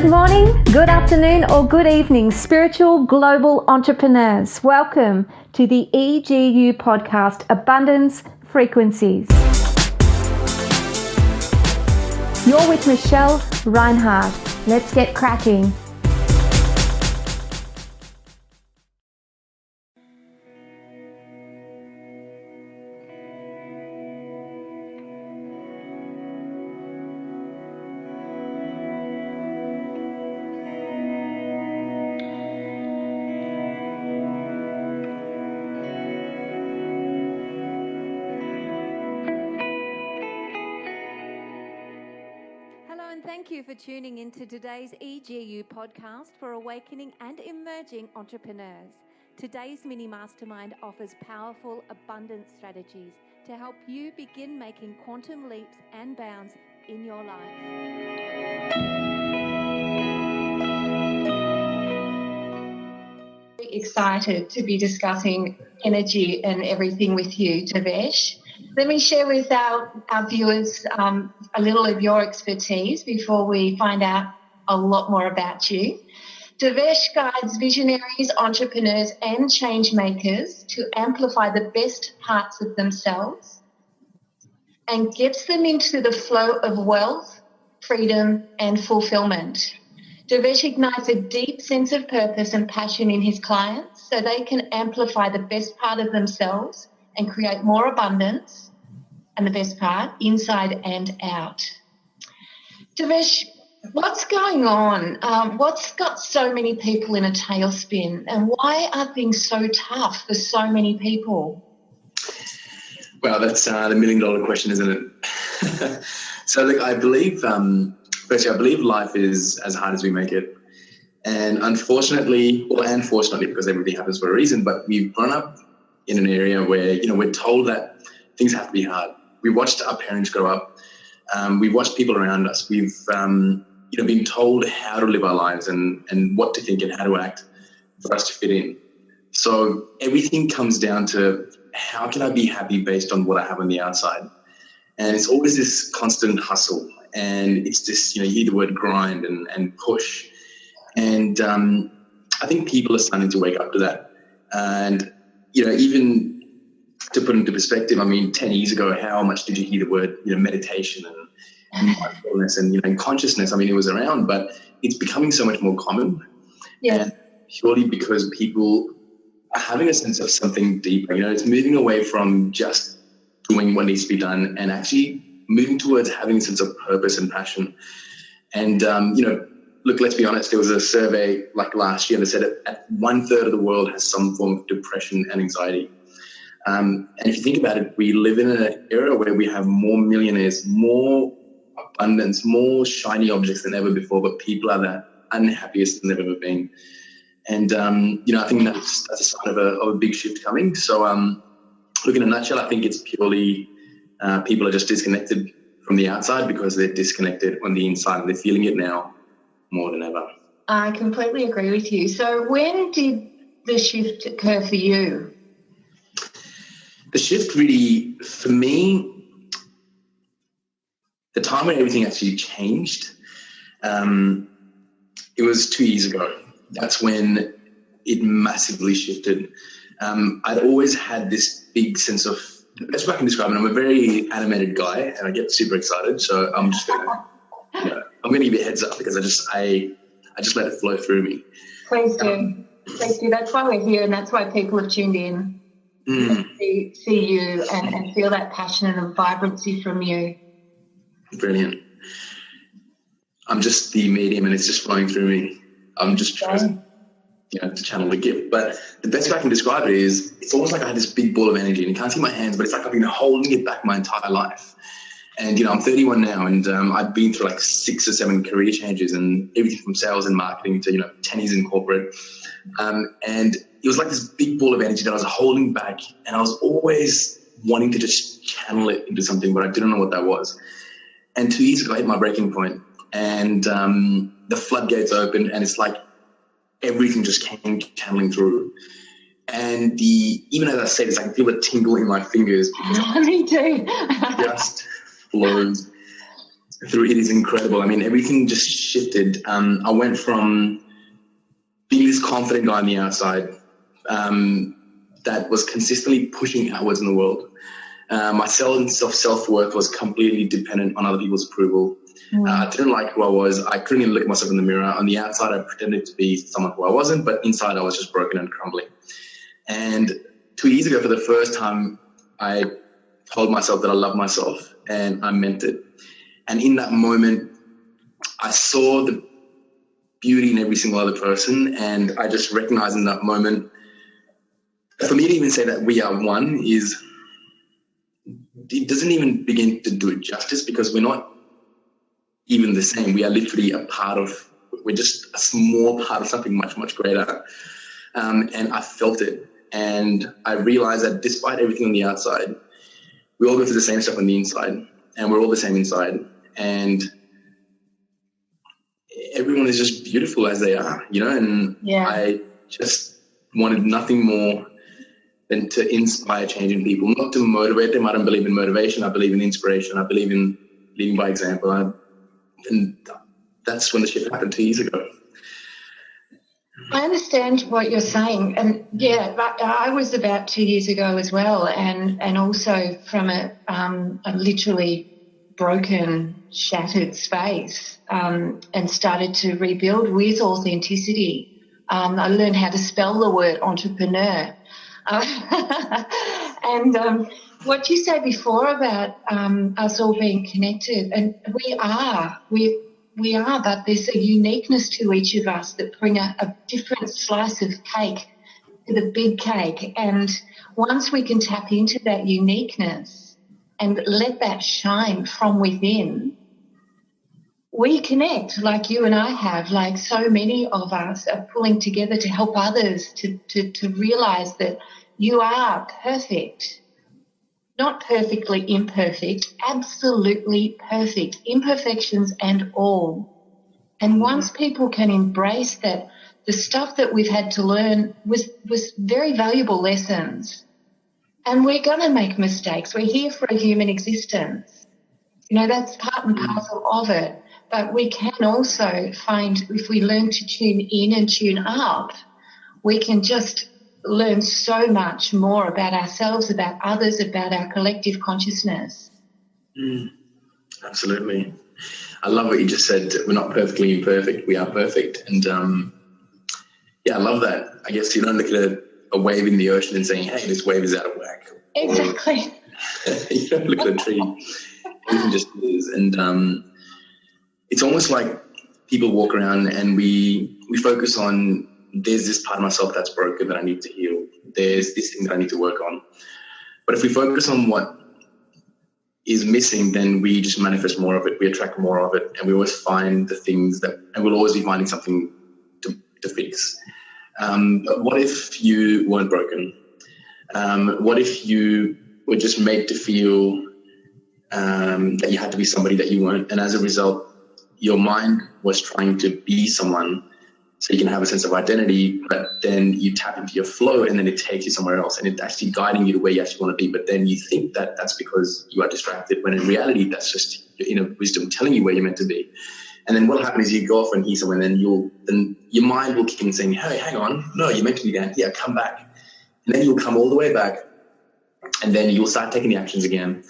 Good morning, good afternoon, or good evening, spiritual global entrepreneurs. Welcome to the EGU podcast, Abundance Frequencies. You're with Michelle Reinhardt. Let's get cracking. Thank you for tuning into today's EGU podcast for awakening and emerging entrepreneurs. Today's Mini-Mastermind offers powerful abundance strategies to help you begin making quantum leaps and bounds in your life. Excited to be discussing energy and everything with you, Devesh. Let me share with our viewers a little of your expertise before we find out a lot more about you. Devesh guides visionaries, entrepreneurs and change makers to amplify the best parts of themselves and gets them into the flow of wealth, freedom and fulfilment. Devesh ignites a deep sense of purpose and passion in his clients so they can amplify the best part of themselves and create more abundance, and the best part, inside and out. Devesh, what's going on? What's got so many people in a tailspin, and why are things so tough for so many people? Well, that's the million-dollar question, isn't it? So, look, I believe, firstly, I believe life is as hard as we make it. And unfortunately, because everything happens for a reason, but we've grown up in an area where, we're told that things have to be hard. We watched our parents grow up. We've watched people around us. We've, been told how to live our lives and what to think and how to act for us to fit in. So everything comes down to how can I be happy based on what I have on the outside? And it's always this constant hustle. And it's this, you hear the word grind and push. And I think people are starting to wake up to that. And, even to put into perspective, 10 years ago, how much did you hear the word, meditation and mindfulness and, consciousness? It was around, but it's becoming so much more common. Yes. And purely because people are having a sense of something deeper. It's moving away from just doing what needs to be done and actually moving towards having a sense of purpose and passion. And, look, let's be honest, there was a survey like last year that said that 1/3 of the world has some form of depression and anxiety. And if you think about it, we live in an era where we have more millionaires, more abundance, more shiny objects than ever before, but people are the unhappiest than they've ever been. And, I think that's a sign of a big shift coming. So, look, in a nutshell, I think it's purely people are just disconnected from the outside because they're disconnected on the inside and they're feeling it now more than ever. I completely agree with you. So when did the shift occur for you? The shift really, for me, the time when everything actually changed, it was 2 years ago. That's when it massively shifted. I'd always had this big sense of, the best way I can describe it, I'm a very animated guy and I get super excited. So I'm just going to, I'm going to give you a heads up because I just let it flow through me. Please do. Please do. That's why we're here and that's why people have tuned in. See you and feel that passion and vibrancy from you. Brilliant. I'm just the medium and it's just flowing through me. I'm just trying to channel the gift. But the best way I can describe it is it's almost like I had this big ball of energy and you can't see my hands, but it's like I've been holding it back my entire life. And, I'm 31 now and I've been through like 6 or 7 career changes and everything from sales and marketing to, 10 years in corporate. And it was like this big ball of energy that I was holding back and I was always wanting to just channel it into something, but I didn't know what that was. And 2 years ago, I hit my breaking point and the floodgates opened and it's like everything just came channeling through. And even as I said, it's like I feel a tingle in my fingers. Me too. Just flows. It is incredible. I mean, everything just shifted. I went from being this confident guy on the outside that was consistently pushing outwards in the world. My sense of self-worth was completely dependent on other people's approval. I didn't like who I was. I couldn't even look at myself in the mirror. On the outside, I pretended to be someone who I wasn't, but inside I was just broken and crumbling. And 2 years ago, for the first time, I told myself that I love myself, and I meant it. And in that moment, I saw the beauty in every single other person, and I just recognized in that moment, for me to even say that we are one it doesn't even begin to do it justice, because we're not even the same. We are literally we're just a small part of something much, much greater. And I felt it. And I realized that despite everything on the outside, we all go through the same stuff on the inside, and we're all the same inside. And everyone is just beautiful as they are, and I just wanted nothing more than to inspire change in people, not to motivate them. I don't believe in motivation. I believe in inspiration. I believe in leading by example. And that's when the shift happened 2 years ago. I understand what you're saying. And I was about 2 years ago as well. And also from a literally broken, shattered space, and started to rebuild with authenticity. I learned how to spell the word entrepreneur. And what you said before about us all being connected, and we are, but there's a uniqueness to each of us that bring a different slice of cake to the big cake. And once we can tap into that uniqueness and let that shine from within, we connect like you and I have, like so many of us are pulling together to help others to realize that you are perfect, not perfectly imperfect, absolutely perfect, imperfections and all. And once people can embrace that, the stuff that we've had to learn was very valuable lessons. And we're going to make mistakes. We're here for a human existence. That's part and parcel of it. But we can also find, if we learn to tune in and tune up, we can just learn so much more about ourselves, about others, about our collective consciousness. Absolutely. I love what you just said. We're not perfectly imperfect. We are perfect. And, I love that. I guess you don't look at a wave in the ocean and saying, hey, this wave is out of whack. Exactly. Or, you don't look at a tree. Everything just is. And it's almost like people walk around and we focus on, there's this part of myself that's broken that I need to heal. There's this thing that I need to work on. But if we focus on what is missing, then we just manifest more of it. We attract more of it, and we always find the things and we'll always be finding something to fix. But what if you weren't broken? What if you were just made to feel that you had to be somebody that you weren't, and as a result, your mind was trying to be someone so you can have a sense of identity, but then you tap into your flow and then it takes you somewhere else, and it's actually guiding you to where you actually want to be. But then you think that that's because you are distracted, when in reality, that's just your inner wisdom telling you where you're meant to be. And then what happens is you go off and hear someone, and then your mind will kick in saying, hey, hang on, no, you're meant to be down here, come back. And then you'll come all the way back, and then you'll start taking the actions again.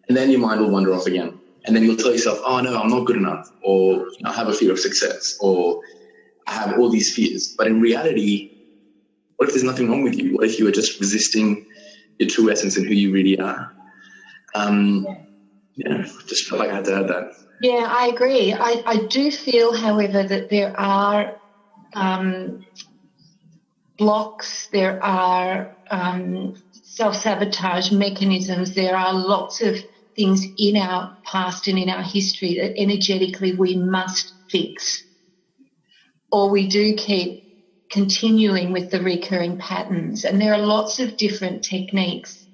And then your mind will wander off again. And then you'll tell yourself, oh, no, I'm not good enough, or I have a fear of success, or I have all these fears. But in reality, what if there's nothing wrong with you? What if you are just resisting your true essence and who you really are? Just felt like I had to add that. Yeah, I agree. I do feel, however, that there are blocks, there are self-sabotage mechanisms, there are lots of things in our past and in our history that energetically we must fix, or we do keep continuing with the recurring patterns. And there are lots of different techniques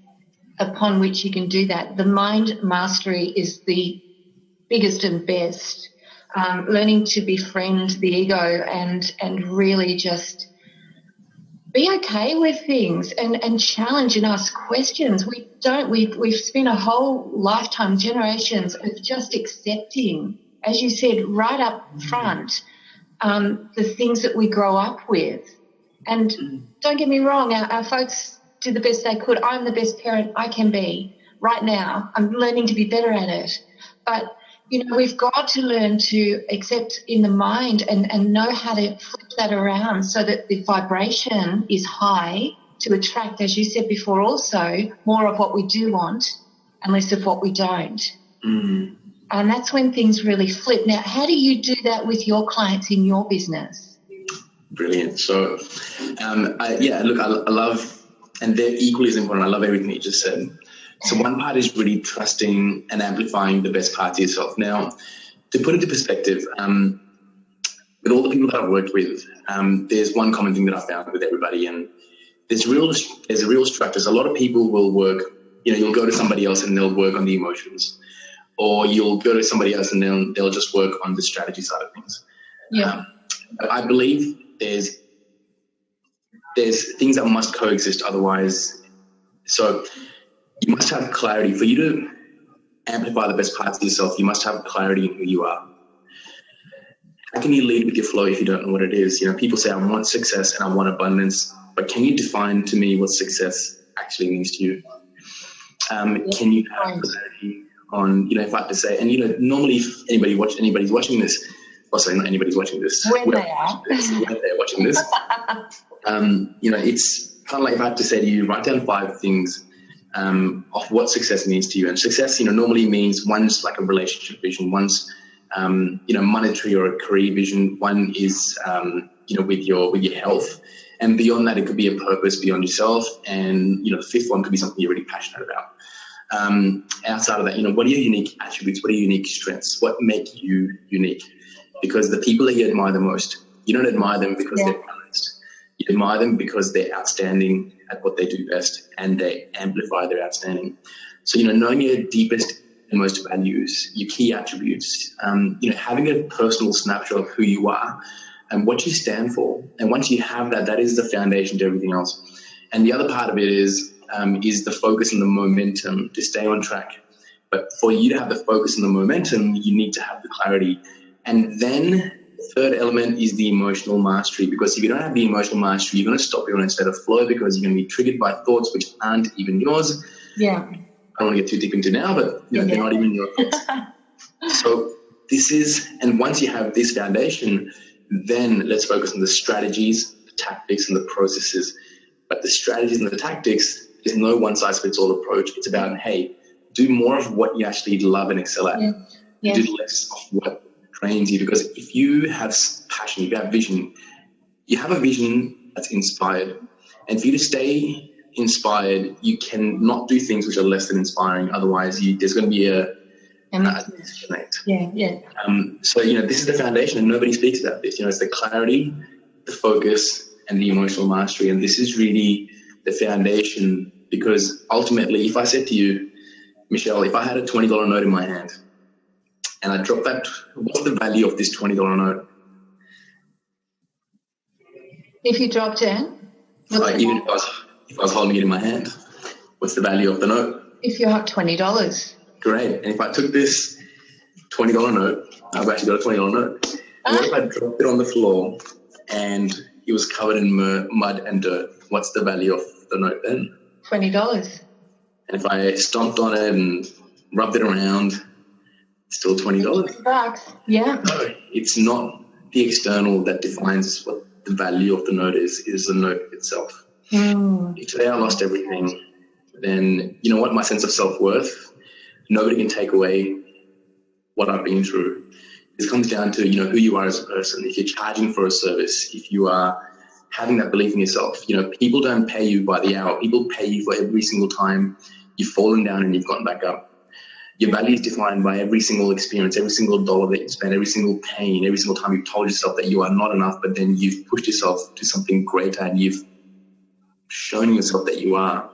upon which you can do that. The mind mastery is the biggest and best. Learning to befriend the ego and really just be okay with things and challenge and ask questions. We've spent a whole lifetime, generations of just accepting, as you said, right up front, the things that we grow up with. And don't get me wrong, our folks did the best they could. I'm the best parent I can be right now. I'm learning to be better at it. But, you know, we've got to learn to accept in the mind and know how to flip that around so that the vibration is high to attract, as you said before also, more of what we do want and less of what we don't. Mm. And that's when things really flip. Now, how do you do that with your clients in your business? Brilliant. So, I love, and they're equally as important. I love everything you just said. So one part is really trusting and amplifying the best parts of yourself. Now, to put into perspective, with all the people that I've worked with, there's one common thing that I found with everybody, and there's a real structure. So a lot of people will work, you'll go to somebody else and they'll work on the emotions, or you'll go to somebody else and they'll just work on the strategy side of things. Yeah. I believe there's things that must coexist, otherwise. So you must have clarity. For you to amplify the best parts of yourself, you must have clarity in who you are. How can you lead with your flow if you don't know what it is? People say, I want success and I want abundance, but can you define to me what success actually means to you? Can you have clarity on, if I have to say, and normally if anybody's watching this, or sorry, not anybody's watching this. When they are. When they're watching this. It's kind of like if I have to say to you, write down 5 things of what success means to you. And success, normally means one's like a relationship vision, one's, monetary or a career vision. One is, with your health. And beyond that, it could be a purpose beyond yourself. And, the 5th one could be something you're really passionate about. Outside of that, what are your unique attributes? What are your unique strengths? What make you unique? Because the people that you admire the most, you don't admire them because they're balanced. You admire them because they're outstanding at what they do best and they amplify their outstanding. So, knowing your deepest and most values, your key attributes, having a personal snapshot of who you are and what you stand for. And once you have that, that is the foundation to everything else. And the other part of it is the focus and the momentum to stay on track. But for you to have the focus and the momentum, you need to have the clarity. And then the third element is the emotional mastery, because if you don't have the emotional mastery, you're going to stop your own state of flow because you're going to be triggered by thoughts which aren't even yours. Yeah. I don't want to get too deep into now, but they're not even your thoughts. So and once you have this foundation, then let's focus on the strategies, the tactics, and the processes. But the strategies and the tactics is no one-size-fits-all approach. It's about, hey, do more of what you actually love and excel at. Yeah. Do less of what drains you. Because if you have passion, if you have vision, you have a vision that's inspired. And for you to stay inspired, you can not do things which are less than inspiring. Otherwise, there's going to be a disconnect. Yeah. So, this is the foundation, and nobody speaks about this. It's the clarity, the focus, and the emotional mastery. And this is really the foundation, because ultimately, if I said to you, Michelle, if I had a $20 note in my hand and I dropped that, what's the value of this $20 note? If you dropped it? Even if I was holding it in my hand, what's the value of the note? If you have $20. Great. And if I took this $20 note, I've actually got a $20 note. What if I dropped it on the floor and it was covered in mud and dirt? What's the value of the note then? $20. And if I stomped on it and rubbed it around, it's still $20. $20. Yeah. No, it's not the external that defines what the value of the note is the note itself. If today I lost everything, then you know what? My sense of self-worth, nobody can take away what I've been through. It comes down to, who you are as a person. If you're charging for a service, if you are having that belief in yourself, people don't pay you by the hour. People pay you for every single time you've fallen down and you've gotten back up. Your value is defined by every single experience, every single dollar that you spend, every single pain, every single time you've told yourself that you are not enough, but then you've pushed yourself to something greater and you've shown yourself that you are.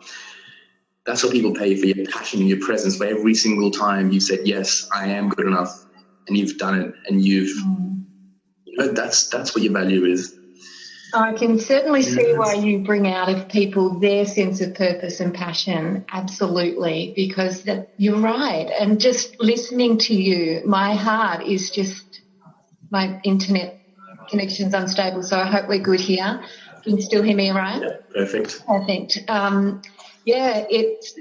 That's what people pay you for, your passion, your presence, for every single time you've said, yes, I am good enough, and you've done it, and that's what your value is. I can certainly see why you bring out of people their sense of purpose and passion, absolutely, because you're right. And just listening to you, my heart is just, my internet connection's unstable, so I hope we're good here. You can still hear me, right? Yeah, perfect. Perfect.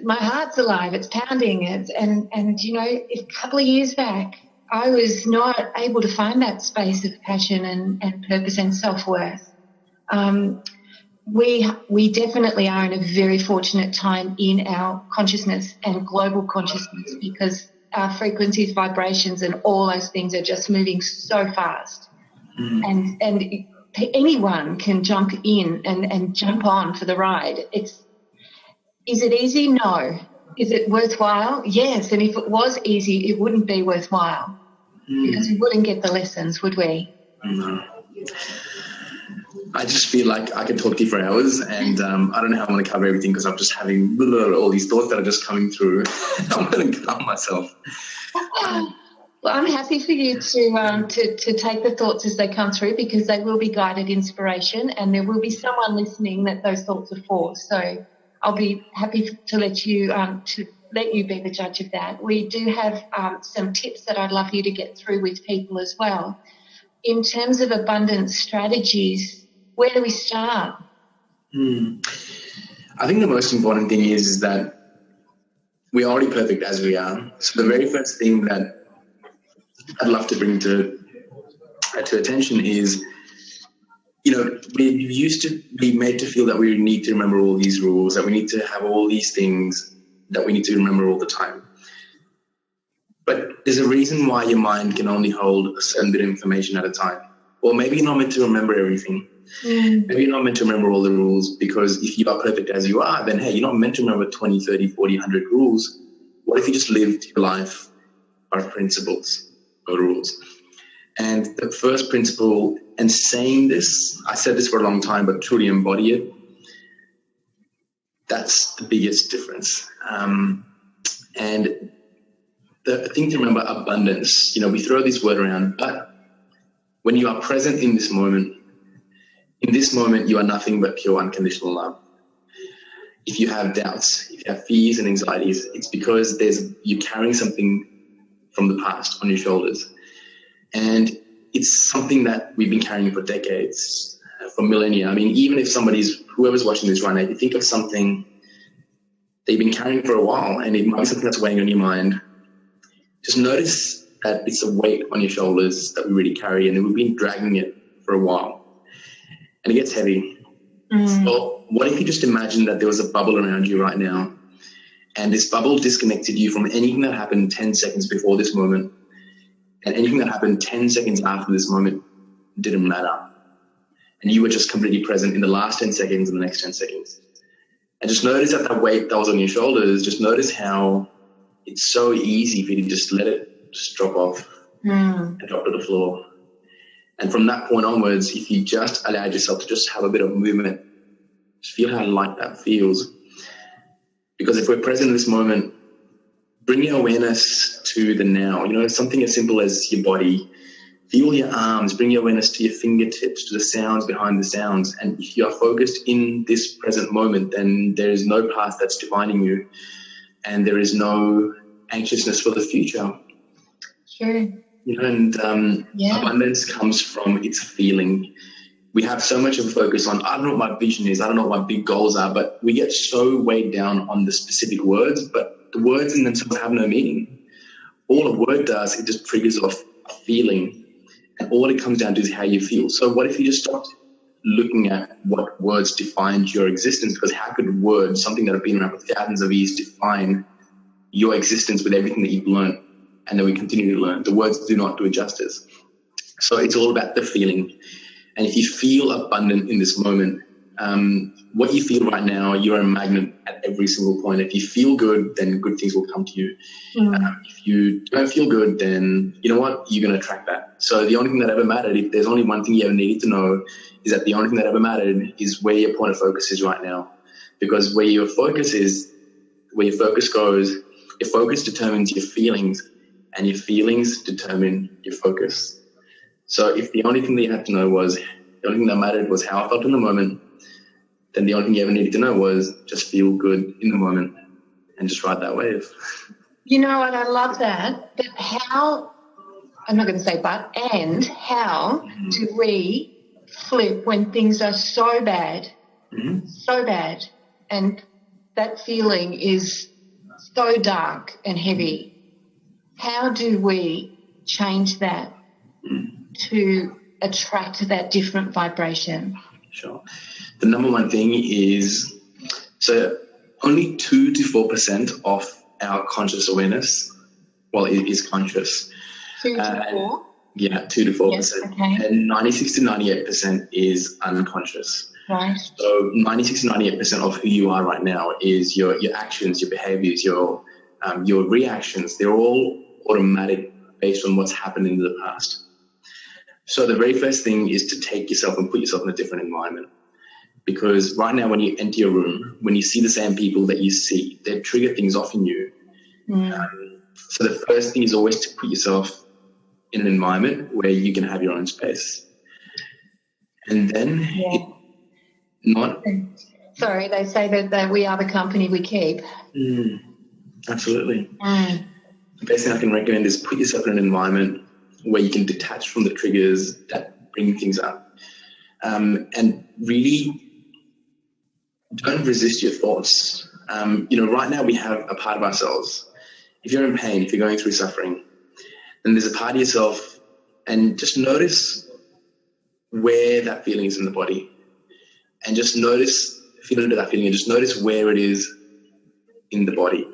My heart's alive, it's pounding, and you know, a couple of years back, I was not able to find that space of passion and purpose and self-worth. We definitely are in a very fortunate time in our consciousness and global consciousness, because our frequencies, vibrations, and all those things are just moving so fast. And anyone can jump in and jump on for the ride. Is it easy? No. Is it worthwhile? Yes. And if it was easy, it wouldn't be worthwhile, because we wouldn't get the lessons, would we? No. I just feel like I could talk to you for hours, and I don't know how I'm going to cover everything, because I'm just having all these thoughts that are just coming through. I'm going to calm myself. Well, I'm happy for you to take the thoughts as they come through, because they will be guided inspiration, and there will be someone listening that those thoughts are for. So I'll be happy to let you be the judge of that. We do have some tips that I'd love you to get through with people as well. In terms of abundance strategies, where do we start? I think the most important thing is that we're already perfect as we are. So the very first thing that I'd love to bring to attention is, you know, we used to be made to feel that we need to remember all these rules, that we need to have all these things that we need to remember all the time. But there's a reason why your mind can only hold a certain bit of information at a time. Or maybe you're not meant to remember everything. Maybe you're not meant to remember all the rules, because if you are perfect as you are, then, hey, you're not meant to remember 20, 30, 40, 100 rules. What if you just lived your life by principles or rules? And the first principle, and saying this, I said this for a long time, but truly embody it, that's the biggest difference. And the thing to remember, abundance, you know, we throw this word around, but when you are present in this moment, you are nothing but pure unconditional love. If you have doubts, if you have fears and anxieties, it's because you're carrying something from the past on your shoulders. And it's something that we've been carrying for decades, for millennia. I mean, even if whoever's watching this right now, if you think of something that you've been carrying for a while, and it might be something that's weighing on your mind, just notice that it's a weight on your shoulders that we really carry, and we've been dragging it for a while. And it gets heavy. So what if you just imagine that there was a bubble around you right now, and this bubble disconnected you from anything that happened 10 seconds before this moment, and anything that happened 10 seconds after this moment didn't matter. And you were just completely present in the last 10 seconds and the next 10 seconds. And just notice that weight that was on your shoulders, just notice how it's so easy for you to just let it just drop off and drop to the floor. And from that point onwards, if you just allowed yourself to just have a bit of movement, just feel how light that feels. Because if we're present in this moment, bring your awareness to the now. You know, something as simple as your body. Feel your arms, bring your awareness to your fingertips, to the sounds behind the sounds. And if you are focused in this present moment, then there is no past that's defining you, and there is no anxiousness for the future. Sure. You know, and abundance comes from its feeling. We have so much of a focus on, I don't know what my vision is, I don't know what my big goals are, but we get so weighed down on the specific words, but the words in themselves have no meaning. All a word does, it just triggers off a feeling, and all it comes down to is how you feel. So what if you just stopped looking at what words defined your existence? Because how could words, something that have been around for thousands of years, define your existence with everything that you've learned and that we continue to learn? The words do not do it justice. So it's all about the feeling. And if you feel abundant in this moment, what you feel right now, you're a magnet at every single point. If you feel good, then good things will come to you. If you don't feel good, then you know what? You're going to attract that. So the only thing that ever mattered, if there's only one thing you ever needed to know, is that the only thing that ever mattered is where your point of focus is right now. Because where your focus is, where your focus goes, your focus determines your feelings, and your feelings determine your focus. So if the only thing that you had to know was The only thing that mattered was how I felt in the moment. Then the only thing you ever needed to know was just feel good in the moment and just ride that wave. You know what? I love that. But how, I'm not going to say but, and how do we flip when things are so bad, so bad, and that feeling is so dark and heavy? How do we change that to attract that different vibration? Sure. The number one thing is, so only 2 to 4% of our conscious awareness, well, it is conscious. 2 to 4? Yeah, 2 to 4%. Yes, okay. And 96 to 98% is unconscious. Right. So 96 to 98% of who you are right now is your actions, your behaviors, your reactions. They're all automatic based on what's happened in the past. So the very first thing is to take yourself and put yourself in a different environment. Because right now when you enter your room, when you see the same people that you see, they trigger things off in you. So the first thing is always to put yourself in an environment where you can have your own space. And then Sorry, they say that we are the company we keep. Absolutely. The best thing I can recommend is put yourself in an environment where you can detach from the triggers that bring things up. And really don't resist your thoughts. Right now we have a part of ourselves. If you're in pain, if you're going through suffering, then there's a part of yourself, and just notice where that feeling is in the body. And just feel into that feeling, and just notice where it is in the body.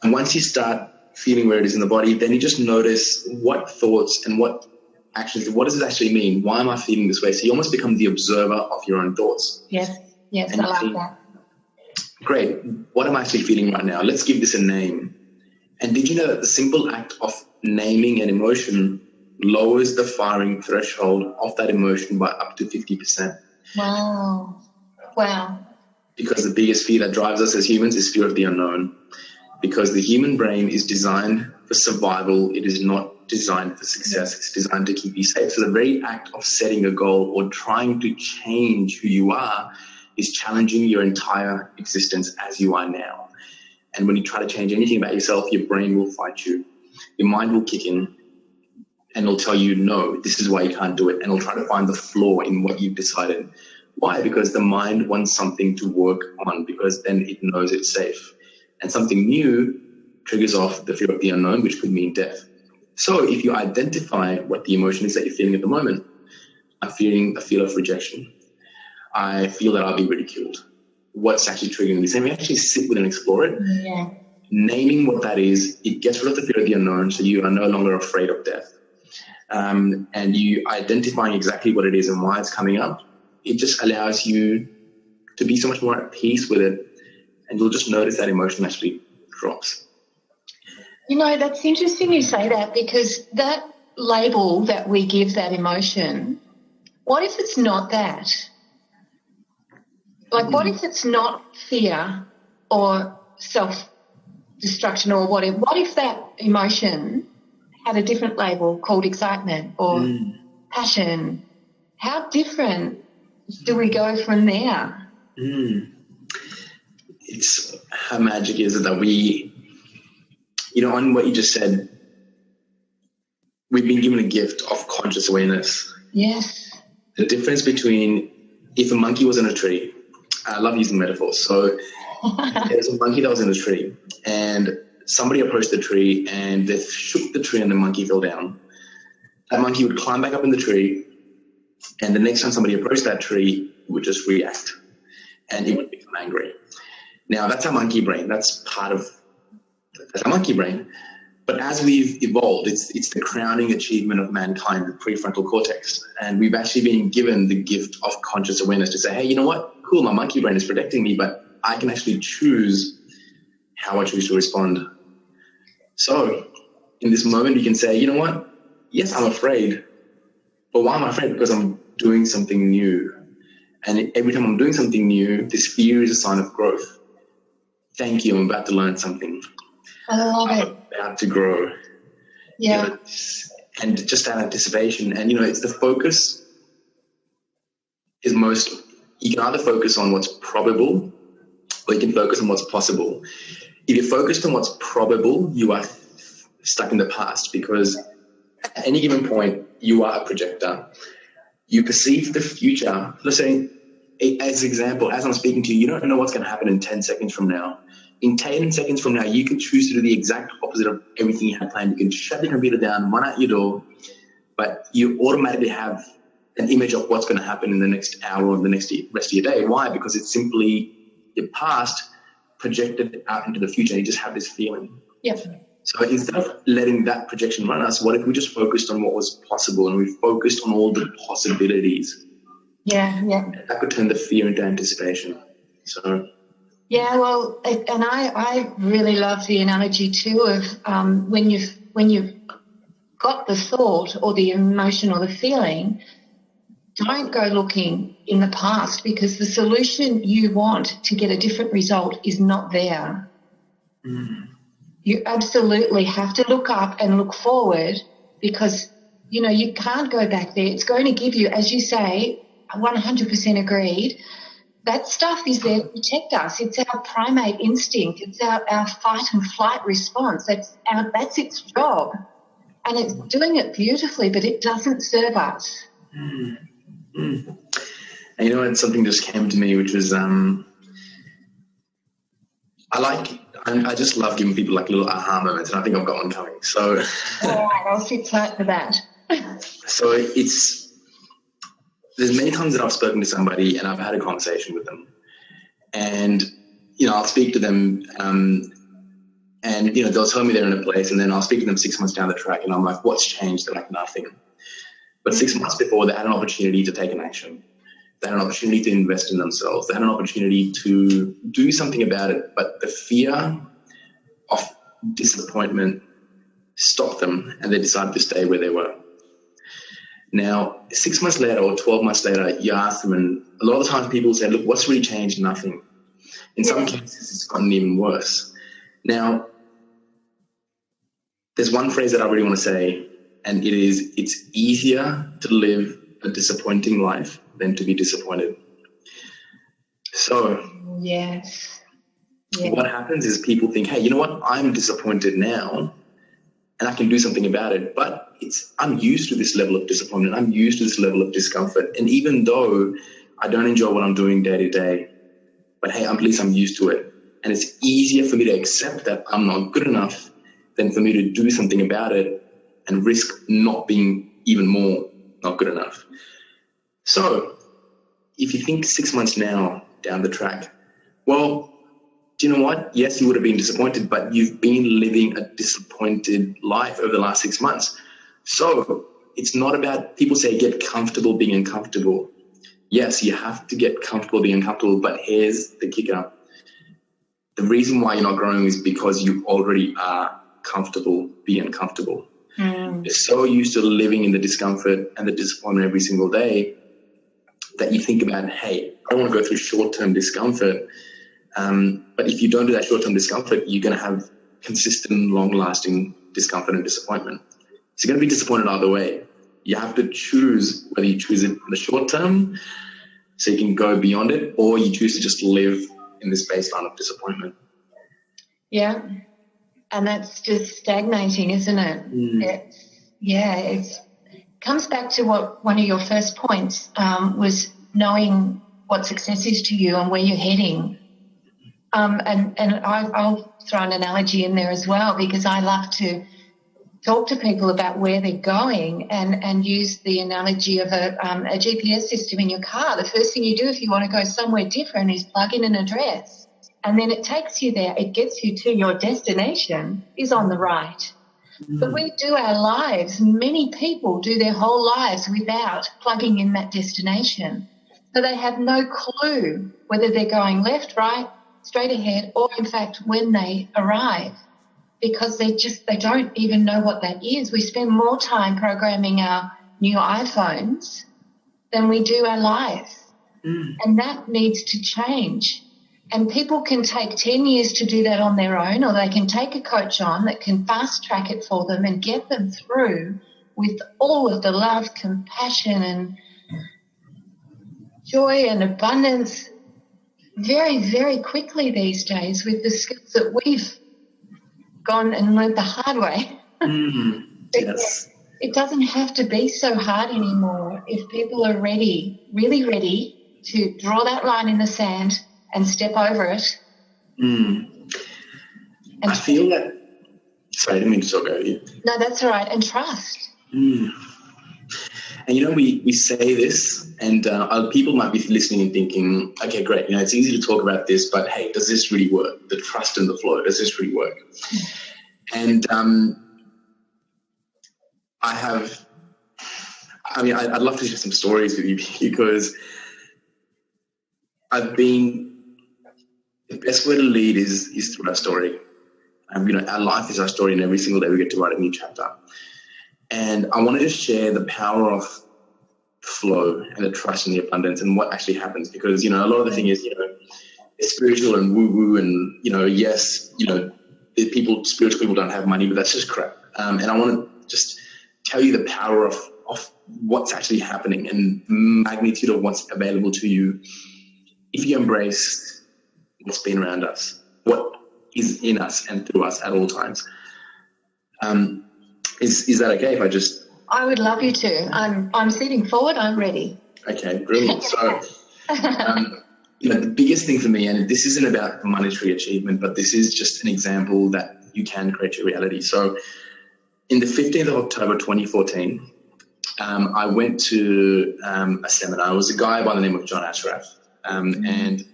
And once you start feeling where it is in the body, then you just notice what thoughts and what actions, what does it actually mean? Why am I feeling this way? So you almost become the observer of your own thoughts. Yes, and I like that. Great. What am I actually feeling right now? Let's give this a name. And did you know that the simple act of naming an emotion lowers the firing threshold of that emotion by up to 50%? Wow. Because the biggest fear that drives us as humans is fear of the unknown. Because the human brain is designed for survival. It is not designed for success. It's designed to keep you safe. So the very act of setting a goal or trying to change who you are is challenging your entire existence as you are now. And when you try to change anything about yourself, your brain will fight you. Your mind will kick in and it'll tell you, no, this is why you can't do it. And it'll try to find the flaw in what you've decided. Why? Because the mind wants something to work on, because then it knows it's safe. And something new triggers off the fear of the unknown, which could mean death. So if you identify what the emotion is that you're feeling at the moment, I'm feeling a feel of rejection. I feel that I'll be ridiculed. What's actually triggering this? And we actually sit with and explore it. Yeah. Naming what that is, it gets rid of the fear of the unknown, so you are no longer afraid of death. And you identifying exactly what it is and why it's coming up, it just allows you to be so much more at peace with it. And you'll just notice that emotion actually drops. That's interesting you say that, because that label that we give that emotion, what if it's not that? Like, what if it's not fear or self-destruction or whatever? What if that emotion had a different label called excitement or passion? How different do we go from there? It's how magic is it that we, on what you just said, we've been given a gift of conscious awareness. Yes. The difference between if a monkey was in a tree, I love using metaphors. So there's a monkey that was in a tree and somebody approached the tree and they shook the tree and the monkey fell down. That monkey would climb back up in the tree, and the next time somebody approached that tree, it would just react and it would become angry. Now, that's our monkey brain. That's our monkey brain. But as we've evolved, it's the crowning achievement of mankind, the prefrontal cortex. And we've actually been given the gift of conscious awareness to say, hey, you know what? Cool, my monkey brain is protecting me, but I can actually choose how I choose to respond. So in this moment, you can say, you know what? Yes, I'm afraid. But why am I afraid? Because I'm doing something new. And every time I'm doing something new, this fear is a sign of growth. Thank you, I'm about to learn something. I love it. I'm about to grow. Yeah. And just that anticipation. And, it's the focus is you can either focus on what's probable or you can focus on what's possible. If you're focused on what's probable, you are stuck in the past, because at any given point, you are a projector. You perceive the future. Let's say, as an example, as I'm speaking to you, you don't know what's going to happen in 10 seconds from now. In 10 seconds from now, you could choose to do the exact opposite of everything you had planned. You can shut the computer down, run out your door, but you automatically have an image of what's going to happen in the next hour or the rest of your day. Why? Because it's simply your past projected out into the future. You just have this feeling. Yes. So instead of letting that projection run us, what if we just focused on what was possible and we focused on all the possibilities? Yeah. That could turn the fear into anticipation. So. Yeah, well, and I really love the analogy too of when you've got the thought or the emotion or the feeling, don't go looking in the past, because the solution you want to get a different result is not there. Mm. You absolutely have to look up and look forward, because, you can't go back there. It's going to give you, as you say, 100% agreed, that stuff is there to protect us. It's our primate instinct. It's our fight and flight response. That's its job. And it's doing it beautifully, but it doesn't serve us. Mm. Mm. And something just came to me, which was I just love giving people like little aha moments, and I think I've got one coming. So, all right, I'll sit tight for that. So there's many times that I've spoken to somebody and I've had a conversation with them, and I'll speak to them, and they'll tell me they're in a place, and then I'll speak to them 6 months down the track, and I'm like, what's changed? They're like, nothing. But 6 months before, they had an opportunity to take an action. They had an opportunity to invest in themselves. They had an opportunity to do something about it, but the fear of disappointment stopped them, and they decided to stay where they were. Now, 6 months later or 12 months later, you ask them, and a lot of the times people say, look, what's really changed? Nothing. In some cases, it's gotten even worse. Now, there's one phrase that I really want to say, and it is, it's easier to live a disappointing life than to be disappointed. So, yes. What happens is people think, hey, you know what? I'm disappointed now, and I can do something about it. But I'm used to this level of disappointment. I'm used to this level of discomfort. And even though I don't enjoy what I'm doing day to day, but hey, at least I'm used to it. And it's easier for me to accept that I'm not good enough than for me to do something about it and risk not being even more not good enough. So if you think 6 months now down the track, well, do you know what? Yes, you would have been disappointed, but you've been living a disappointed life over the last 6 months. So it's not about, people say, get comfortable being uncomfortable. Yes, you have to get comfortable being uncomfortable, but here's the kicker. The reason why you're not growing is because you already are comfortable being uncomfortable. You're so used to living in the discomfort and the disappointment every single day that you think about, hey, I don't want to go through short-term discomfort. But if you don't do that short-term discomfort, you're going to have consistent, long-lasting discomfort and disappointment. So you're going to be disappointed either way. You have to choose whether you choose it in the short term so you can go beyond it, or you choose to just live in this baseline of disappointment. Yeah. And that's just stagnating, isn't it? It comes back to what one of your first points was, knowing what success is to you and where you're heading. And I'll throw an analogy in there as well, because I love to talk to people about where they're going and use the analogy of a GPS system in your car. The first thing you do if you want to go somewhere different is plug in an address, and then it takes you there. It gets you to your destination is on the right. But we do our lives. Many people do their whole lives without plugging in that destination. So they have no clue whether they're going left, right, straight ahead, or in fact when they arrive, because they don't even know what that is. We spend more time programming our new iPhones than we do our lives. And that needs to change. And people can take 10 years to do that on their own, or they can take a coach on that can fast track it for them and get them through with all of the love, compassion, and joy and abundance very, very quickly these days with the skills that we've gone and learned the hard way. Yes. It doesn't have to be so hard anymore if people are ready, really ready to draw that line in the sand and step over it. I feel that, sorry, I didn't mean to talk over you. No, that's all right. And trust. And, you know, we say this and people might be listening and thinking, okay, great, you know, it's easy to talk about this, but hey, does this really work? The trust and the flow, does this really work? And I'd love to share some stories with you because the best way to lead is through our story. You know, our life is our story, and every single day we get to write a new chapter. And I wanted to share the power of flow and the trust and the abundance and what actually happens, because, you know, a lot of the thing is, you know, it's spiritual and woo-woo and, you know, yes, you know, spiritual people don't have money, but that's just crap. And I want to just tell you the power of what's actually happening and magnitude of what's available to you if you embrace what's been around us, what is in us and through us at all times. Is that okay if I just... I would love you to. I'm sitting forward. I'm ready. Okay, brilliant. So, you know, the biggest thing for me, and this isn't about monetary achievement, but this is just an example that you can create your reality. So in the 15th of October, 2014, I went to a seminar. It was a guy by the name of John Ashraf. And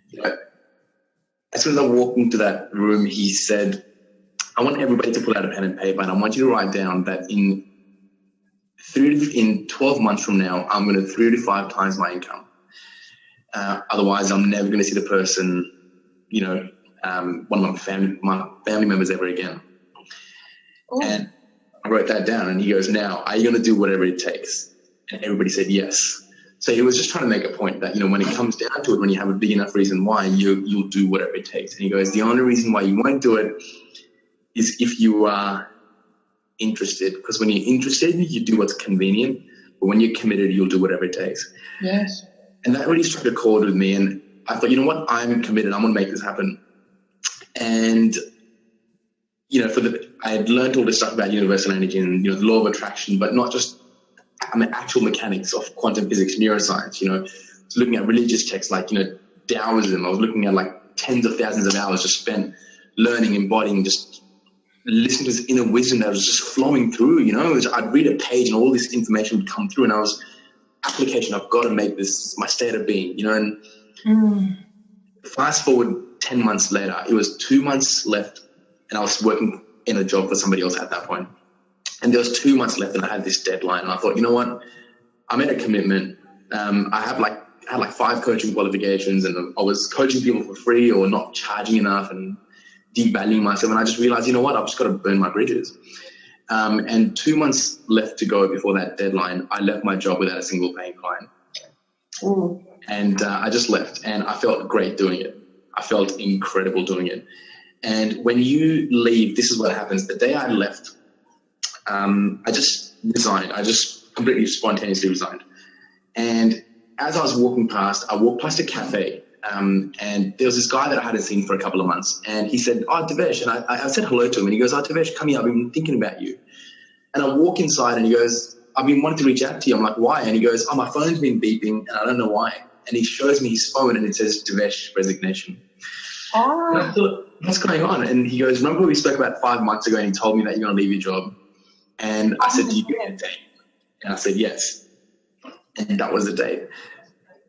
you know, as soon as I walked into that room, he said, I want everybody to pull out a pen and paper, and I want you to write down that in 12 months from now, I'm going to 3 to 5 times my income. Otherwise, I'm never going to see the person, you know, one of my family members ever again. Ooh. And I wrote that down, and he goes, now, are you going to do whatever it takes? And everybody said yes. So he was just trying to make a point that, you know, when it comes down to it, when you have a big enough reason why, you'll do whatever it takes. And he goes, the only reason why you won't do it is if you are interested. Because when you're interested, you do what's convenient. But when you're committed, you'll do whatever it takes. Yes. And that really struck a chord with me. And I thought, you know what, I'm committed. I'm going to make this happen. And, you know, I had learned all this stuff about universal energy and, you know, the law of attraction, but not just actual mechanics of quantum physics, neuroscience, you know. I was looking at religious texts like, you know, Taoism. I was looking at like tens of thousands of hours just spent learning, embodying, just listening to this inner wisdom that was just flowing through, you know. I'd read a page and all this information would come through, and I was, application, I've got to make this my state of being, you know. And fast forward 10 months later, it was 2 months left, and I was working in a job for somebody else at that point. And there was 2 months left, and I had this deadline, and I thought, you know what, I made a commitment. I had like 5 coaching qualifications, and I was coaching people for free or not charging enough and devaluing myself. And I just realized, you know what, I've just got to burn my bridges. And 2 months left to go before that deadline, I left my job without a single paying client. Ooh. And I just left, and I felt great doing it. I felt incredible doing it. And when you leave, this is what happens. The day I left, I just resigned. I just completely spontaneously resigned. And as I was walking past, I walked past a cafe, and there was this guy that I hadn't seen for a couple of months. And he said, oh, Devesh. And I said hello to him, and he goes, oh, Devesh, come here. I've been thinking about you. And I walk inside, and he goes, I've been wanting to reach out to you. I'm like, why? And he goes, oh, my phone's been beeping, and I don't know why. And he shows me his phone, and it says Devesh resignation. Oh. And I thought, what's going on? And he goes, remember we spoke about 5 months ago, and you told me that you're going to leave your job? And I said, do you get a date? And I said, yes. And that was the date.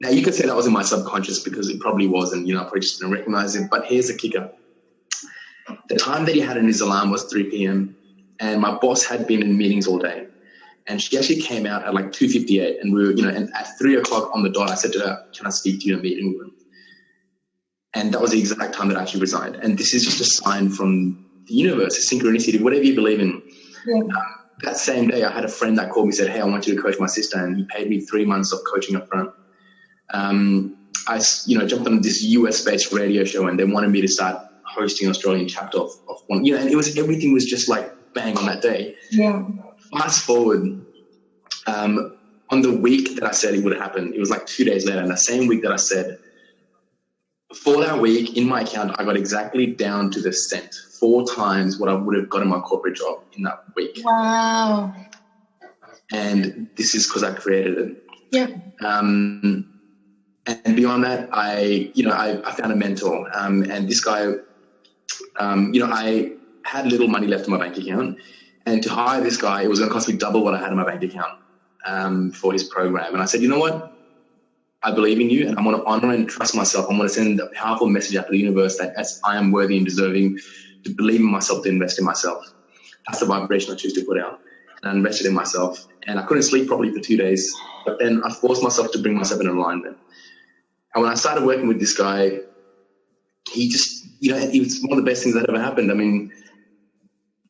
Now, you could say that was in my subconscious because it probably was, and, you know, I probably just didn't recognize it. But here's the kicker. The time that he had in his alarm was 3 p.m., and my boss had been in meetings all day. And she actually came out at like 2:58, and we were, you know, and at 3 o'clock on the dot, I said to her, can I speak to you in a meeting room? And that was the exact time that I actually resigned. And this is just a sign from the universe, a synchronicity, whatever you believe in. Yeah. That same day, I had a friend that called me and said, hey, I want you to coach my sister. And he paid me 3 months of coaching up front. I, you know, jumped on this US-based radio show, and they wanted me to start hosting an Australian chapter of one, you know, and everything was just like bang on that day. Yeah. Fast forward, on the week that I said it would happen, it was like 2 days later, and the same week that I said, for that week in my account, I got exactly down to the cent, 4 times what I would have got in my corporate job in that week. Wow. And this is because I created it. Yeah. And beyond that, I found a mentor, and this guy, I had little money left in my bank account, and to hire this guy, it was going to cost me double what I had in my bank account for his program. And I said, you know what? I believe in you, and I'm going to honor and trust myself. I'm going to send a powerful message out to the universe that as I am worthy and deserving to believe in myself, to invest in myself. That's the vibration I choose to put out. And I invested in myself, and I couldn't sleep properly for 2 days, but then I forced myself to bring myself in alignment. And when I started working with this guy, he just, it was one of the best things that ever happened. I mean,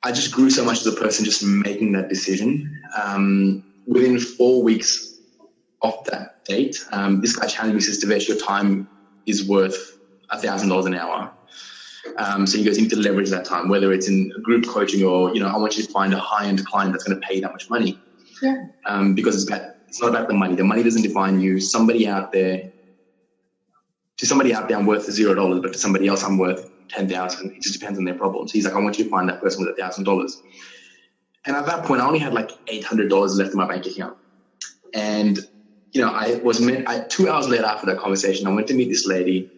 I just grew so much as a person just making that decision. Within 4 weeks of that date, this guy challenged me, says, Devesh, your time is worth $1,000 an hour. So he goes, you need to leverage that time, whether it's in group coaching or, I want you to find a high-end client that's going to pay you that much money. Yeah. Because it's not about the money. The money doesn't define you. To somebody out there, I'm worth $0, but to somebody else, I'm worth $10,000. It just depends on their problems. He's like, I want you to find that person with $1,000. And at that point, I only had like $800 left in my bank account. And, 2 hours later after that conversation, I went to meet this lady,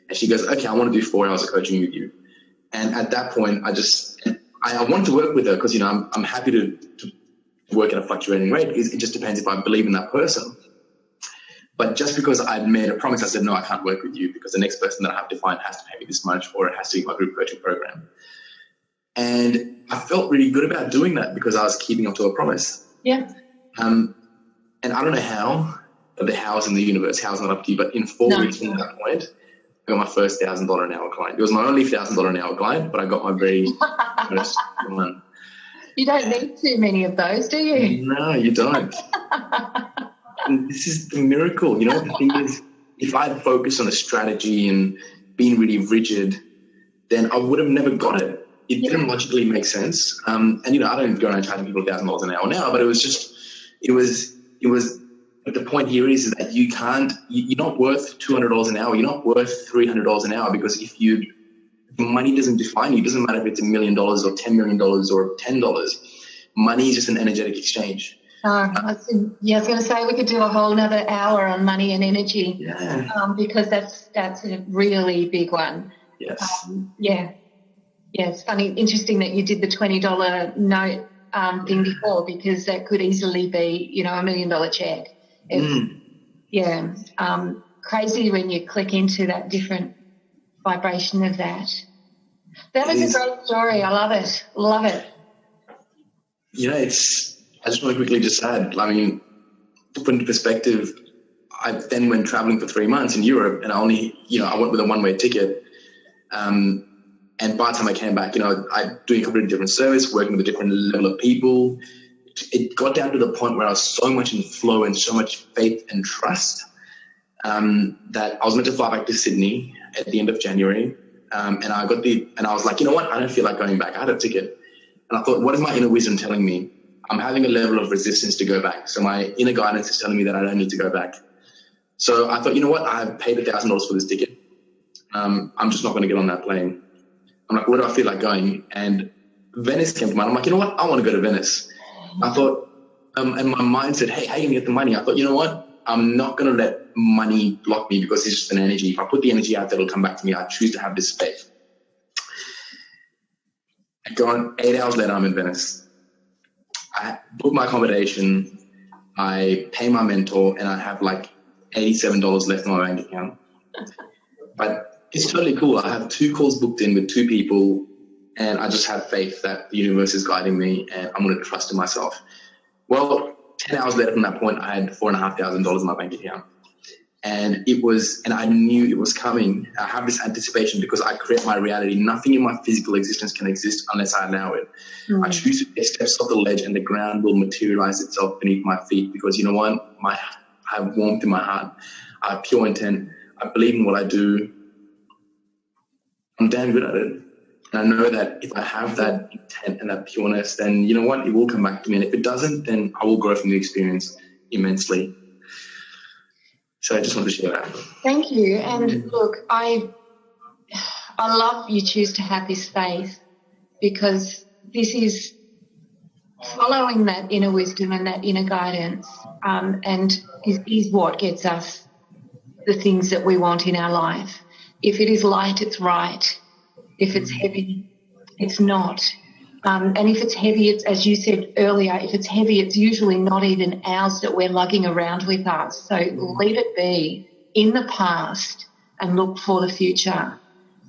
and she goes, okay, I want to do 4 hours of coaching with you. And at that point, I wanted to work with her because, I'm happy to work at a fluctuating rate. It just depends if I believe in that person. But just because I'd made a promise, I said, no, I can't work with you because the next person that I have to find has to pay me this much, or it has to be my group coaching program. And I felt really good about doing that because I was keeping up to a promise. Yeah. And I don't know how, but the how's in the universe, how's not up to you. But in 4 weeks from that point, I got my first $1,000 an hour client. It was my only $1,000 an hour client, but I got my very first one. You don't need too many of those, do you? No, you don't. And this is the miracle. The thing is, if I had focused on a strategy and been really rigid, then I would have never got it. It didn't logically make sense. And, I don't go around charging people $1,000 an hour now, but it was, but the point here is that you're not worth $200 an hour. You're not worth $300 an hour because the money doesn't define you. It doesn't matter if it's $1 million or $10 million or $10. Money is just an energetic exchange. I was going to say we could do a whole nother hour on money and energy, because that's a really big one. Yes. It's funny, interesting that you did the $20 note thing before, because that could easily be, a $1 million check. Crazy when you click into that different vibration of that. That was a great story. I love it. Love it. I just want to quickly just add, to put into perspective, I then went traveling for 3 months in Europe, and I went with a one-way ticket. And by the time I came back, I doing a completely different service, working with a different level of people. It got down to the point where I was so much in flow and so much faith and trust that I was meant to fly back to Sydney at the end of January. And I was like, you know what? I don't feel like going back. I had a ticket. And I thought, what is my inner wisdom telling me? I'm having a level of resistance to go back. So my inner guidance is telling me that I don't need to go back. So I thought, you know what? I've paid $1,000 for this ticket. I'm just not going to get on that plane. I'm like, where do I feel like going? And Venice came to mind. I'm like, you know what? I want to go to Venice. I thought, and my mind said, hey, how are you going to get the money? I thought, you know what? I'm not going to let money block me because it's just an energy. If I put the energy out there, it'll come back to me. I choose to have this faith. I go on 8 hours later, I'm in Venice. I book my accommodation, I pay my mentor, and I have like $87 left in my bank account. But it's totally cool. I have 2 calls booked in with 2 people, and I just have faith that the universe is guiding me, and I'm going to trust in myself. Well, 10 hours later from that point, I had $4,500 in my bank account. And I knew it was coming. I have this anticipation because I create my reality. Nothing in my physical existence can exist unless I allow it. I choose to take steps off the ledge, and the ground will materialize itself beneath my feet because, you know what? I have warmth in my heart. I have pure intent. I believe in what I do. I'm damn good at it. And I know that if I have that intent and that pureness, then you know what? It will come back to me. And if it doesn't, then I will grow from the experience. immensely. So I just wanted to share that. Thank you. And look, I love you choose to have this faith, because this is following that inner wisdom and that inner guidance, and is what gets us the things that we want in our life. If it is light, it's right. If it's heavy, it's not. And if it's heavy, it's, as you said earlier, if it's heavy, it's usually not even ours that we're lugging around with us. So leave it be in the past and look for the future.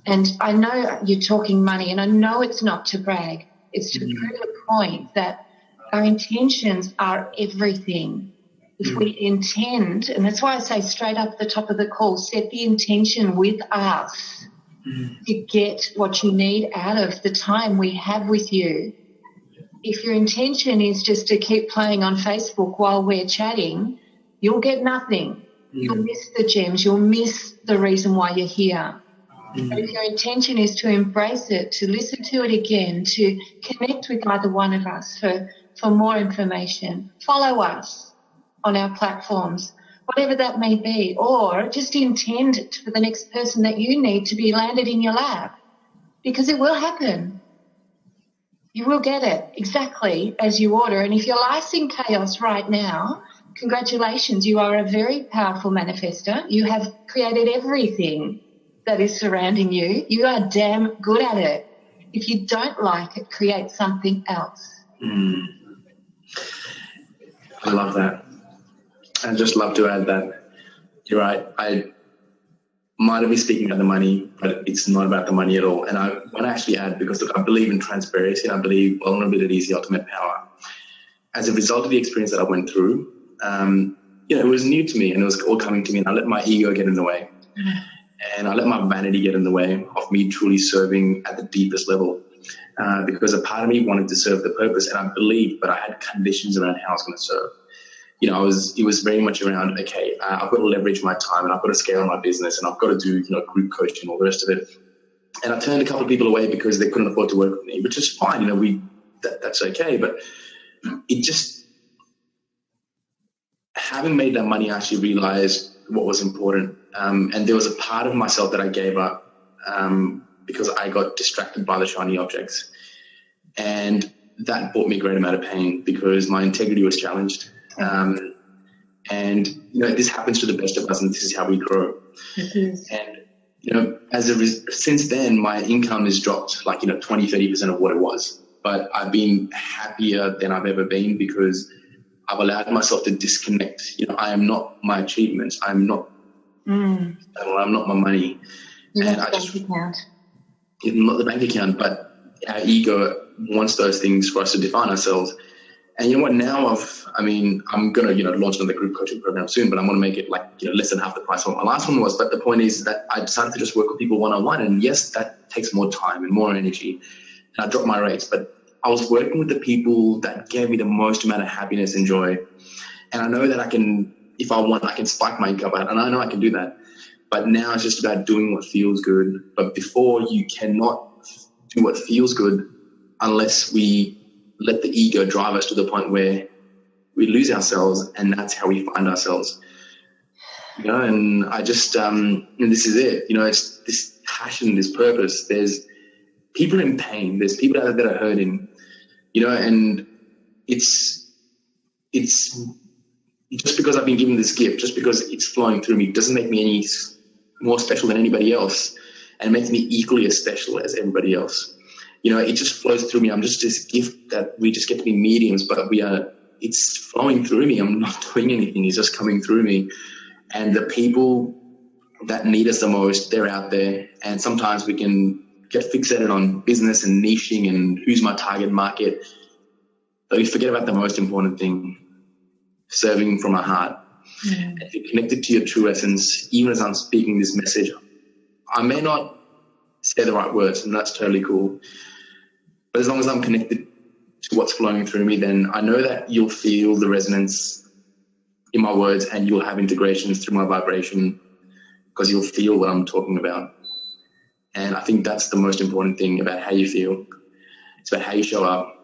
And I know you're talking money, and I know it's not to brag. It's to prove the point that our intentions are everything. If we intend, and that's why I say straight up at the top of the call, set the intention with us to get what you need out of the time we have with you. If your intention is just to keep playing on Facebook while we're chatting, you'll get nothing. You'll miss the gems. You'll miss the reason why you're here. But if your intention is to embrace it, to listen to it again, to connect with either one of us for more information, follow us on our platforms, whatever that may be, or just intend it for the next person that you need to be landed in your lap, because it will happen. You will get it exactly as you order. And if you're icing chaos right now, congratulations, you are a very powerful manifester. You have created everything that is surrounding you. You are damn good at it. If you don't like it, create something else. I love that. I'd just love to add that you're right. I might have been speaking about the money, but it's not about the money at all. And I want to actually add, because look, I believe in transparency and I believe vulnerability is the ultimate power. As a result of the experience that I went through, it was new to me and it was all coming to me, and I let my ego get in the way. And I let my vanity get in the way of me truly serving at the deepest level, because a part of me wanted to serve the purpose, and I believed, but I had conditions around how I was going to serve. It was very much around, okay, I've got to leverage my time and I've got to scale my business and I've got to do, group coaching and all the rest of it. And I turned a couple of people away because they couldn't afford to work with me, which is fine. That's okay. But it just, having made that money, I actually realized what was important. And there was a part of myself that I gave up because I got distracted by the shiny objects. And that brought me a great amount of pain because my integrity was challenged. This happens to the best of us, and this is how we grow. And, since then, my income has dropped 20-30% of what it was. But I've been happier than I've ever been because I've allowed myself to disconnect. I am not my achievements. I'm not my money. Not the bank account. Not the bank account, but our ego wants those things for us to define ourselves. And you know what? Now I'm going to, launch another group coaching program soon, but I'm going to make it less than half the price of what my last one was. But the point is that I decided to just work with people one-on-one. And yes, that takes more time and more energy. And I dropped my rates, but I was working with the people that gave me the most amount of happiness and joy. And I know that I can, if I want, I can spike my income out, and I know I can do that. But now it's just about doing what feels good. But before, you cannot do what feels good unless we let the ego drive us to the point where we lose ourselves, and that's how we find ourselves. And I just, and this is it, it's this passion, this purpose. There's people in pain. There's people out there that are hurting, and it's just because I've been given this gift, just because it's flowing through me, doesn't make me any more special than anybody else, and makes me equally as special as everybody else. It just flows through me. I'm just this gift that we just get to be mediums, but it's flowing through me. I'm not doing anything. It's just coming through me. And the people that need us the most, they're out there. And sometimes we can get fixated on business and niching and who's my target market. But we forget about the most important thing, serving from our heart. Mm. If you're connected to your true essence, even as I'm speaking this message, I may not say the right words, and that's totally cool. But as long as I'm connected to what's flowing through me, then I know that you'll feel the resonance in my words, and you'll have integrations through my vibration because you'll feel what I'm talking about. And I think that's the most important thing about how you feel. It's about how you show up,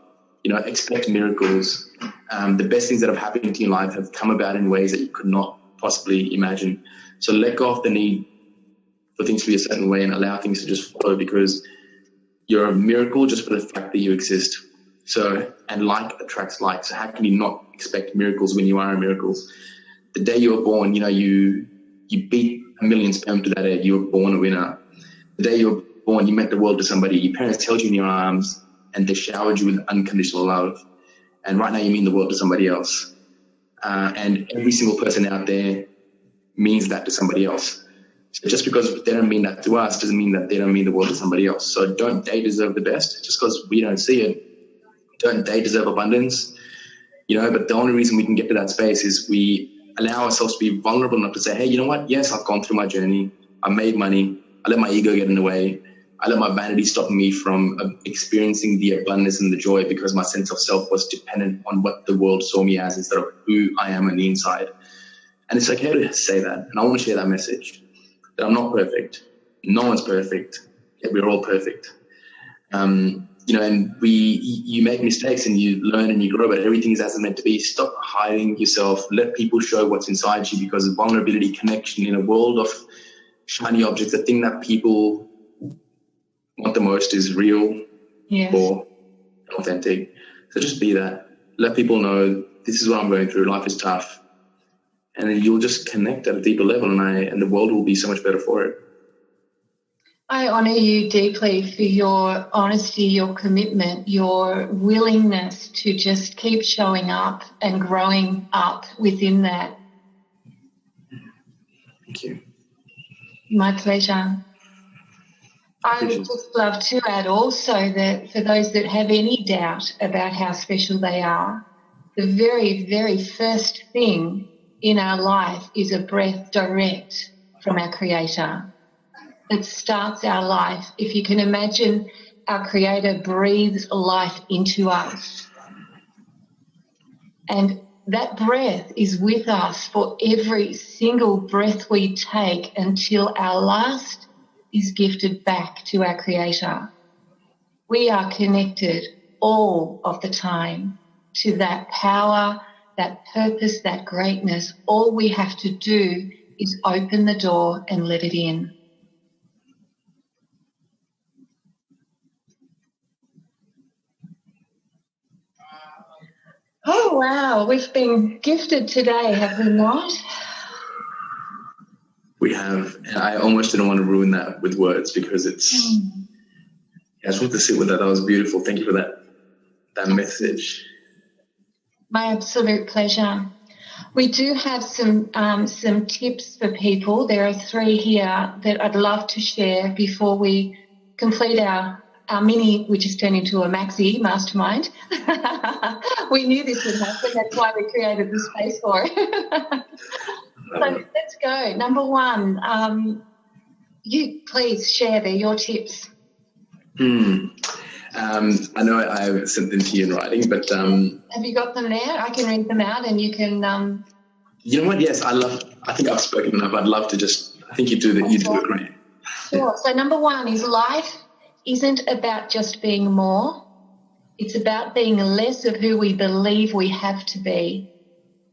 expect miracles. The best things that have happened to your life have come about in ways that you could not possibly imagine. So let go of the need for things to be a certain way and allow things to just follow, because you're a miracle just for the fact that you exist. So, and like attracts like. So how can you not expect miracles when you are a miracle? The day you were born, you beat 1 million sperm to that egg. You were born a winner. The day you were born, you meant the world to somebody. Your parents held you in your arms and they showered you with unconditional love. And right now you mean the world to somebody else. And every single person out there means that to somebody else. So just because they don't mean that to us doesn't mean that they don't mean the world to somebody else. So don't they deserve the best just because we don't see it? Don't they deserve abundance? But the only reason we can get to that space is we allow ourselves to be vulnerable enough to say, hey, you know what? Yes, I've gone through my journey. I made money. I let my ego get in the way. I let my vanity stop me from experiencing the abundance and the joy because my sense of self was dependent on what the world saw me as instead of who I am on the inside. And it's okay to say that. And I want to share that message, that I'm not perfect. No one's perfect. Yet we're all perfect. And you make mistakes and you learn and you grow, but everything is as it's meant to be. Stop hiding yourself. Let people show what's inside you, because vulnerability, connection in a world of shiny objects, the thing that people want the most is real, yes, or authentic. So just be that. Let people know this is what I'm going through. Life is tough. And then you'll just connect at a deeper level, and the world will be so much better for it. I honour you deeply for your honesty, your commitment, your willingness to just keep showing up and growing up within that. Thank you. My pleasure. I would just love to add also that for those that have any doubt about how special they are, the very, very first thing in our life is a breath direct from our Creator. It starts our life. If you can imagine, our Creator breathes life into us. And that breath is with us for every single breath we take until our last is gifted back to our Creator. We are connected all of the time to that power, that purpose, that greatness. All we have to do is open the door and let it in. Oh, wow. We've been gifted today, have we not? We have. And I almost didn't want to ruin that with words, because it's... I just want to sit with that. That was beautiful. Thank you for that message. My absolute pleasure. We do have some tips for people. There are 3 here that I'd love to share before we complete our mini, which has turned into a maxi mastermind. We knew this would happen. That's why we created the space for it. So let's go. Number 1, you please share your tips. I know I sent them to you in writing, but... have you got them there? I can read them out and you can... You know what? Yes, I think I've spoken enough. I'd love to I think you do great. Sure. So number 1 is life isn't about just being more. It's about being less of who we believe we have to be.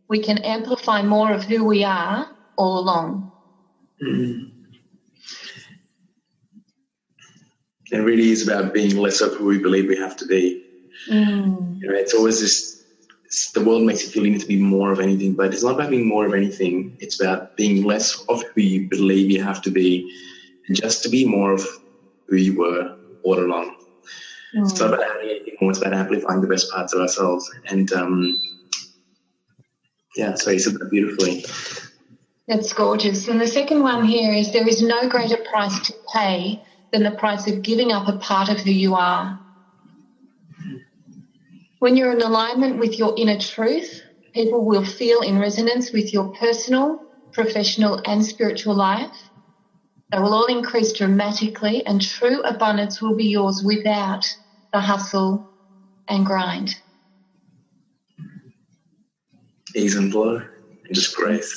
We can amplify more of who we are all along. It really is about being less of who we believe we have to be. It's always the world makes you feel you need to be more of anything, but it's not about being more of anything. It's about being less of who you believe you have to be, and just to be more of who you were all along. It's not about having anything more. It's about amplifying the best parts of ourselves. And so you said that beautifully. That's gorgeous. And the second one here is, there is no greater price to pay than the price of giving up a part of who you are. When you're in alignment with your inner truth, people will feel in resonance with your personal, professional and spiritual life. They will all increase dramatically, and true abundance will be yours without the hustle and grind. Ease and flow, and just grace.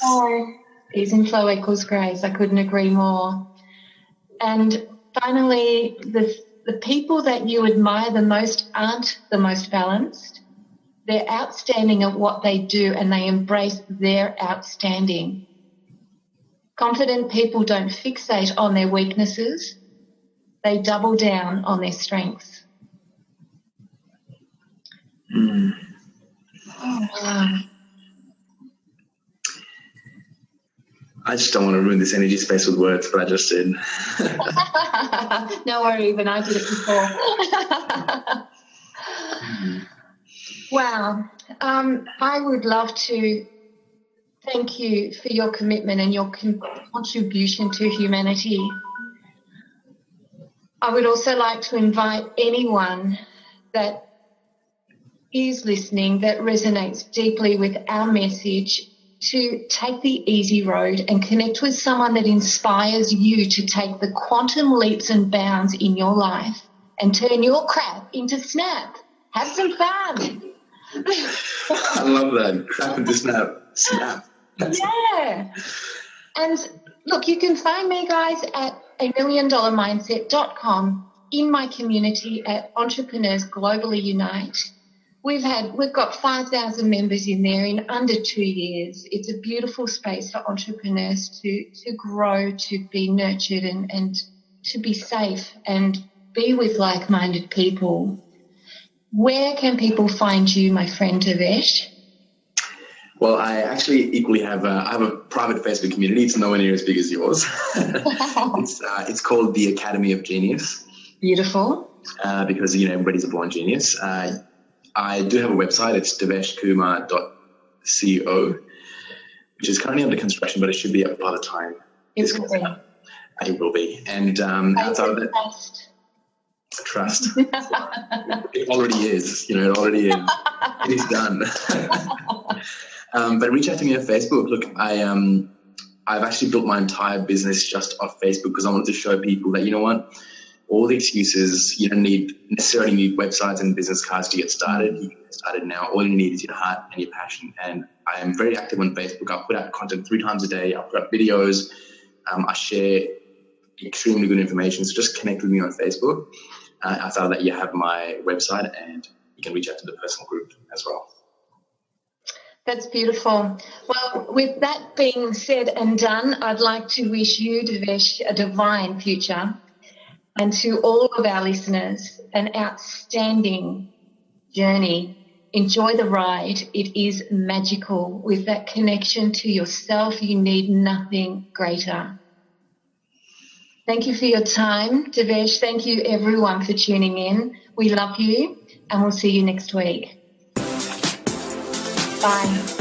Ease and flow equals grace. I couldn't agree more. And finally, the people that you admire the most aren't the most balanced. They're outstanding at what they do and they embrace their outstanding. Confident people don't fixate on their weaknesses. They double down on their strengths. Mm. Oh, wow. I just don't want to ruin this energy space with words, but I just did. No worry, even I did it before. Wow. I would love to thank you for your commitment and your contribution to humanity. I would also like to invite anyone that is listening that resonates deeply with our message to take the easy road and connect with someone that inspires you to take the quantum leaps and bounds in your life and turn your crap into snap. Have some fun. I love that. Crap into snap. Snap. Yeah. And look, you can find me, guys, at $1,000,000mindset.com, in my community at Entrepreneurs Globally Unite. We've got 5,000 members in there in under 2 years. It's a beautiful space for entrepreneurs to grow, to be nurtured and to be safe and be with like-minded people. Where can people find you, my friend Devesh? Well, I actually equally have a private Facebook community. It's nowhere near as big as yours. It's called the Academy of Genius. Beautiful. Because, everybody's a born genius. I do have a website. It's deveshkumar.co, which is currently under construction, but it should be up by the time it will be. It will be. And outside of that, trust. It already is. It already is. It is done. But reach out to me on Facebook. Look, I've actually built my entire business just off Facebook because I wanted to show people that, all the excuses, you don't necessarily need websites and business cards to get started. You can get started now. All you need is your heart and your passion. And I am very active on Facebook. I put out content 3 times a day. I put out videos. I share extremely good information. So just connect with me on Facebook. Outside of that, you have my website and you can reach out to the personal group as well. That's beautiful. Well, with that being said and done, I'd like to wish you, Devesh, a divine future. And to all of our listeners, an outstanding journey. Enjoy the ride. It is magical. With that connection to yourself, you need nothing greater. Thank you for your time, Devesh. Thank you, everyone, for tuning in. We love you, and we'll see you next week. Bye.